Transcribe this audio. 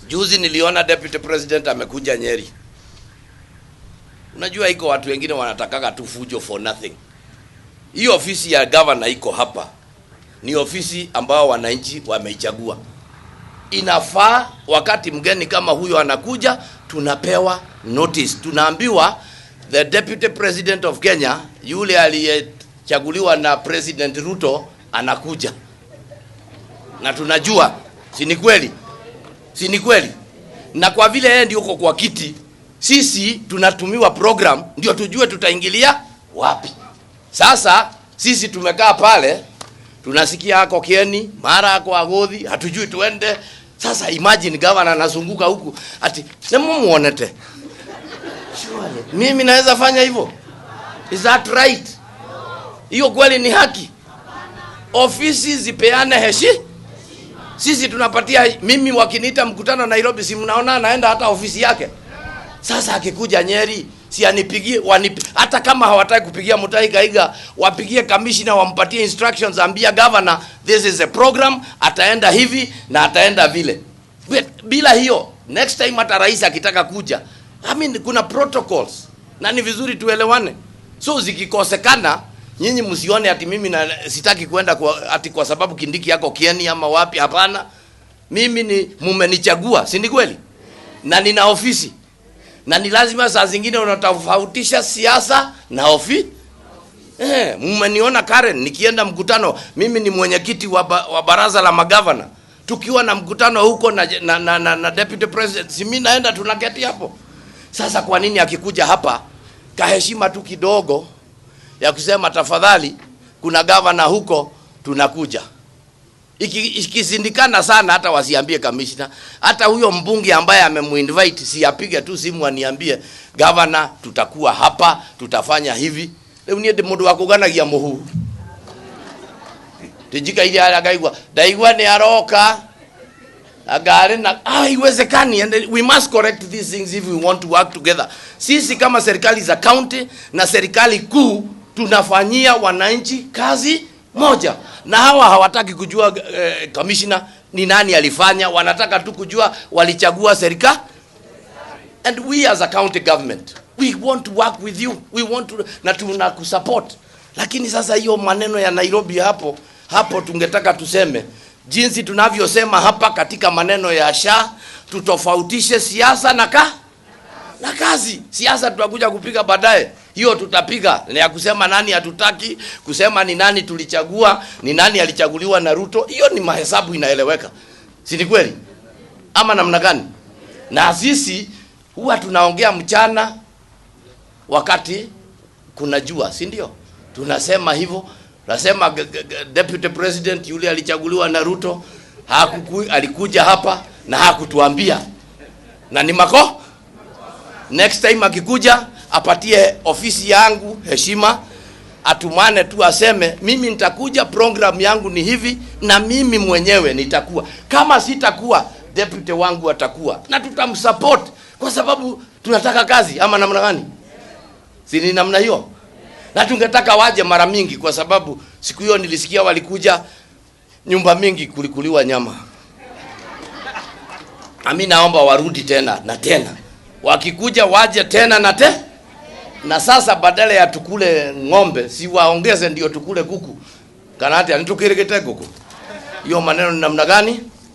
Juzi niliona deputy president amekuja Nyeri. Unajua iko watu wengine wanatakaga tu fujo for nothing. Hii ofisi ya governor iko hapa. Ni ofisi ambao wananchi wameichagua. Inafaa wakati mgeni kama huyo anakuja, tunapewa notice. Tunaambiwa the deputy president of Kenya, yule aliyechaguliwa na President Ruto, anakuja. Na tunajua, si ni kweli? Si ni kweli? Na kwa vile yeye ndio uko kwa kiti, sisi tunatumiwa program ndio tujue tutaingilia wapi. Sasa sisi tumekaa pale, tunasikia hako Kieni, mara hako Agodhi, hatujui tuende. Sasa imagine governor anazunguka huku ati sema muonete. Surely mimi naweza fanya hivyo? Is that right? Hiyo kweli ni haki? Ofisi zipeane heshima. Sisi tunapatia, mimi wakiniita mkutano Nairobi, si mnaona naenda hata ofisi yake. Sasa akikuja Nyeri, si anipigie, hata kama hawataki kupigia Mutahi Kahiga, wapigie commissioner, wampatie instructions, ambia governor this is a program, ataenda hivi na ataenda vile. Bila hiyo, next time hata rais akitaka kuja, I mean kuna protocols na ni vizuri tuelewane. So zikikosekana, nyinyi msione ati mimi sitaki kwenda kwa sababu Kindiki yako Kieni ama wapi. Hapana, mimi ni mmenichagua, si ni kweli? Na nina ofisi. Na ni lazima saa zingine unatofautisha siasa na ofisi. Mmeniona Karen nikienda mkutano, mimi ni mwenyekiti wa baraza la magavana. Tukiwa na mkutano huko na deputy president, si mimi naenda tunaketi hapo. Sasa kwa nini akikuja hapa kaheshima tu kidogo ya kusema tafadhali kuna gavana huko tunakuja? Ikisindikana sana hata wasiambie commissioner, hata huyo mbunge ambaye amemuinvite si apige tu simu aniambie gavana tutakuwa hapa, tutafanya hivi. Leo ni mundu wakuganagia muhu. Tijika ile alagaigwa, daigwa ni aroka. Agare na haiwezekani, and we must correct these things if we want to work together. Sisi kama serikali za county na serikali kuu tunafanyia wananchi kazi moja. Na hawa hawataki kujua commissioner ni nani alifanya, wanataka tu kujua walichagua serikali. And we as a county government, we want to work with you. We want to na tunakusupport. Lakini sasa hiyo maneno ya Nairobi hapo tungetaka tuseme jinsi tunavyosema hapa katika maneno ya SHA, tutofautishe siasa na kazi. Siasa tutakuja kupiga baadaye. Hiyo tutapiga ni ya kusema nani hatutaki, kusema ni nani tulichagua, ni nani alichaguliwa na Ruto. Hiyo ni mahesabu inaeleweka. Si ni kweli? Ama namna gani? Na sisi huwa tunaongea mchana wakati kuna jua, si ndio? Tunasema hivyo. Nasema deputy president yule alichaguliwa na Ruto alikuja hapa na hakutuambia. Na ni next time akikuja apatie ofisi yangu heshima, atumane tu aseme mimi nitakuja, program yangu ni hivi na mimi mwenyewe nitakuwa. Kama sitakuwa, deputy wangu atakuwa. Na tutamsupport kwa sababu tunataka kazi, ama namna gani? Si ni namna hiyo? Na tungetaka waje mara mingi kwa sababu siku hiyo nilisikia walikuja nyumba mingi kulikuliwa nyama. Mimi naomba warudi tena na tena. Wakikuja waje tena na sasa badala ya tukule ng'ombe, si waongeze ndio tukule kuku. Kanati anitukirigete kuku. Hiyo maneno ni namna gani?